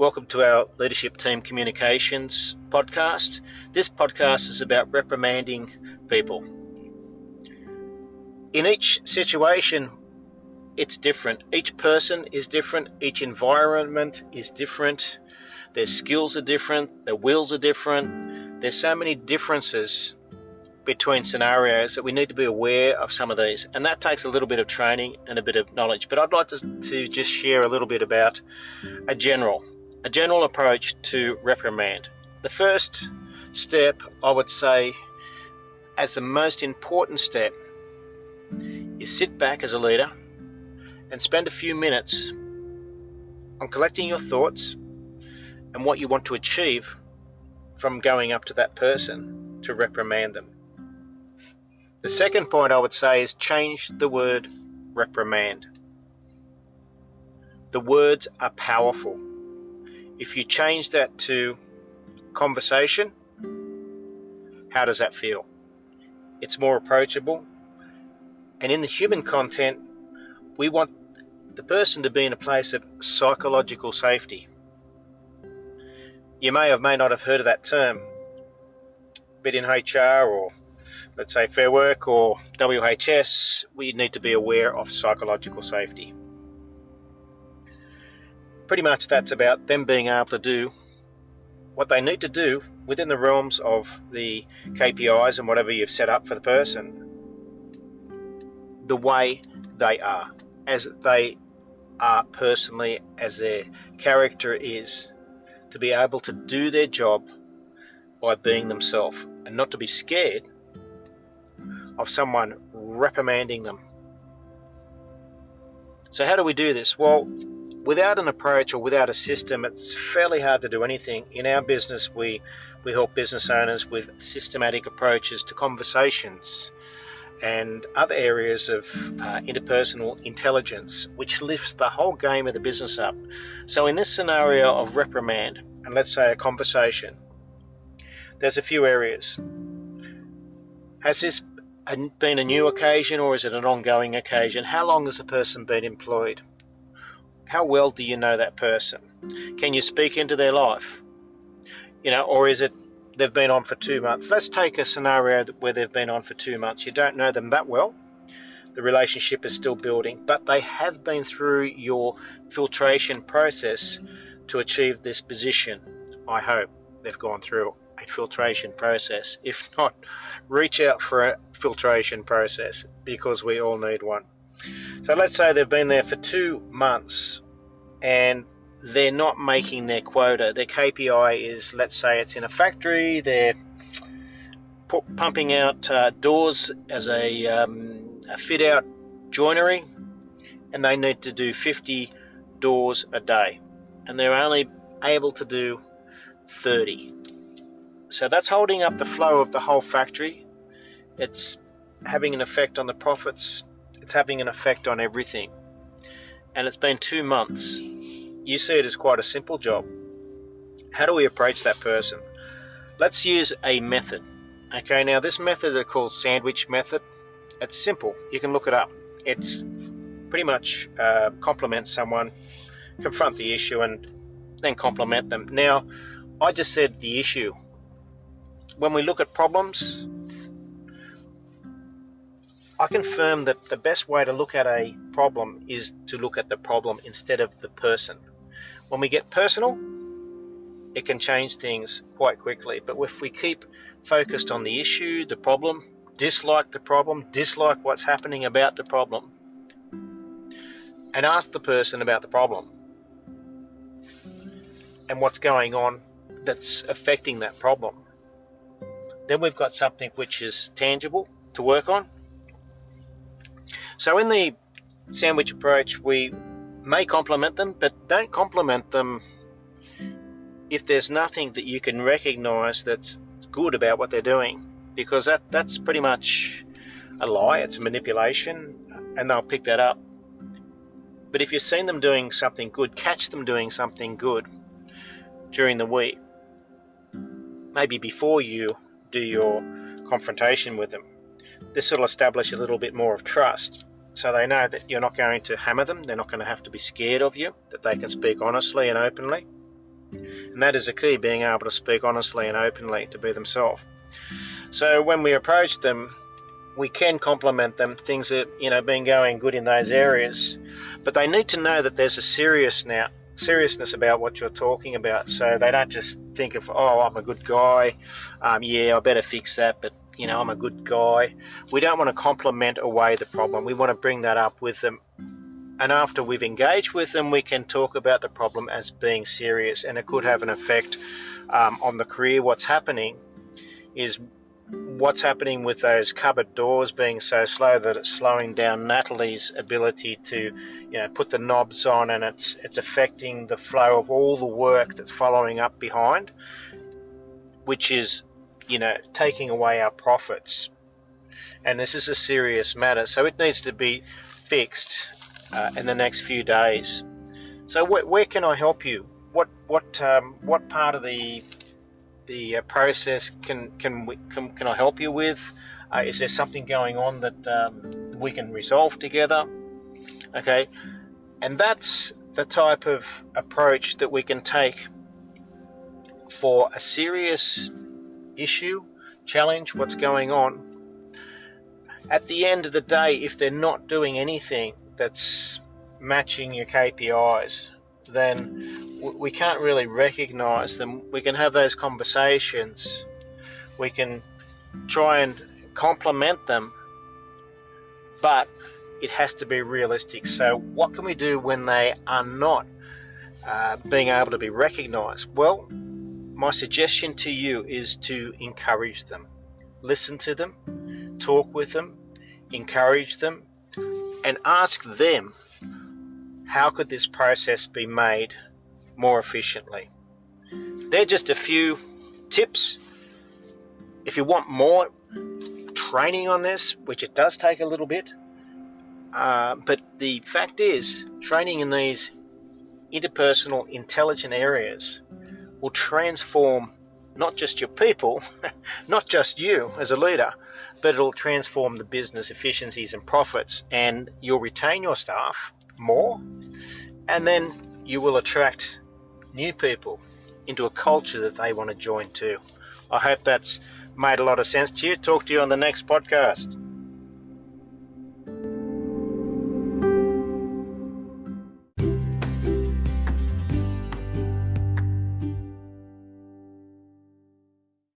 Welcome to our Leadership Team Communications podcast. This podcast is about reprimanding people. In each situation, it's different. Each person is different. Each environment is different. Their skills are different. Their wills are different. There's so many differences between scenarios that we need to be aware of some of these, and that takes a little bit of training and a bit of knowledge. But I'd like to just share a little bit about a general approach to reprimand. The first step, I would say, as the most important step, is sit back as a leader and spend a few minutes on collecting your thoughts and what you want to achieve from going up to that person to reprimand them. The second point I would say is change the word reprimand. The words are powerful. If you change that to conversation, how does that feel? It's more approachable. And in the human content, we want the person to be in a place of psychological safety. You may not have heard of that term, but in HR or let's say Fair Work or WHS, we need to be aware of psychological safety. Pretty much that's about them being able to do what they need to do within the realms of the KPIs and whatever you've set up for the person, the way they are, as they are personally, as their character is, to be able to do their job by being themselves and not to be scared of someone reprimanding them. So how do we do this? Well, without an approach or without a system, it's fairly hard to do anything. In our business, we help business owners with systematic approaches to conversations and other areas of interpersonal intelligence, which lifts the whole game of the business up. So in this scenario of reprimand, and let's say a conversation, there's a few areas. Has this been a new occasion or is it an ongoing occasion? How long has the person been employed? How well do you know that person? Can you speak into their life? Or is it they've been on for 2 months? Let's take a scenario where they've been on for 2 months. You don't know them that well. The relationship is still building, but they have been through your filtration process to achieve this position. I hope they've gone through a filtration process. If not, reach out for a filtration process because we all need one. So let's say they've been there for 2 months and they're not making their quota. Their KPI is, let's say it's in a factory, they're pumping out doors as a fit out joinery, and they need to do 50 doors a day, and they're only able to do 30. So that's holding up the flow of the whole factory. It's having an effect on the profits. It's having an effect on everything. And it's been 2 months. You see it as quite a simple job. How do we approach that person? Let's use a method. Okay, now this method is called sandwich method. It's simple. You can look it up. It's pretty much compliment someone, confront the issue, and then compliment them. Now, I just said the issue. When we look at problems, I confirm that the best way to look at a problem is to look at the problem instead of the person. When we get personal, it can change things quite quickly. But if we keep focused on the issue, the problem, dislike what's happening about the problem, and ask the person about the problem and what's going on that's affecting that problem, then we've got something which is tangible to work on. So in the sandwich approach, we may compliment them, but don't compliment them if there's nothing that you can recognize that's good about what they're doing, because that's pretty much a lie. It's a manipulation, and they'll pick that up. But if you've seen them doing something good, catch them doing something good during the week, maybe before you do your confrontation with them. This will establish a little bit more of trust, so they know that you're not going to hammer them. They're not going to have to be scared of you, that they can speak honestly and openly. And that is the key, being able to speak honestly and openly, to be themselves. So when we approach them, we can compliment them, things that, been going good in those areas, but they need to know that there's a seriousness about what you're talking about, so they don't just think of, oh, I'm a good guy, I better fix that, but I'm a good guy. We don't want to compliment away the problem. We want to bring that up with them, and after we've engaged with them, we can talk about the problem as being serious, and it could have an effect on the career. What's happening with those cupboard doors being so slow that it's slowing down Natalie's ability to, put the knobs on, and it's affecting the flow of all the work that's following up behind, which is, taking away our profits. And this is a serious matter, so it needs to be fixed in the next few days. So where can I help you? What part of the process can I help you with? Is there something going on that we can resolve together? Okay, and that's the type of approach that we can take for a serious issue, challenge, what's going on. At the end of the day, if they're not doing anything that's matching your KPIs, then we can't really recognize them. We can have those conversations. We can try and compliment them, but it has to be realistic. So what can we do when they are not being able to be recognized? Well, my suggestion to you is to encourage them. Listen to them, talk with them, encourage them, and ask them, how could this process be made more efficiently? They're just a few tips. If you want more training on this, which it does take a little bit, but the fact is, training in these interpersonal, intelligent areas will transform not just your people, not just you as a leader, but it'll transform the business efficiencies and profits, and you'll retain your staff more, and then you will attract new people into a culture that they want to join too. I hope that's made a lot of sense to you. Talk to you on the next podcast.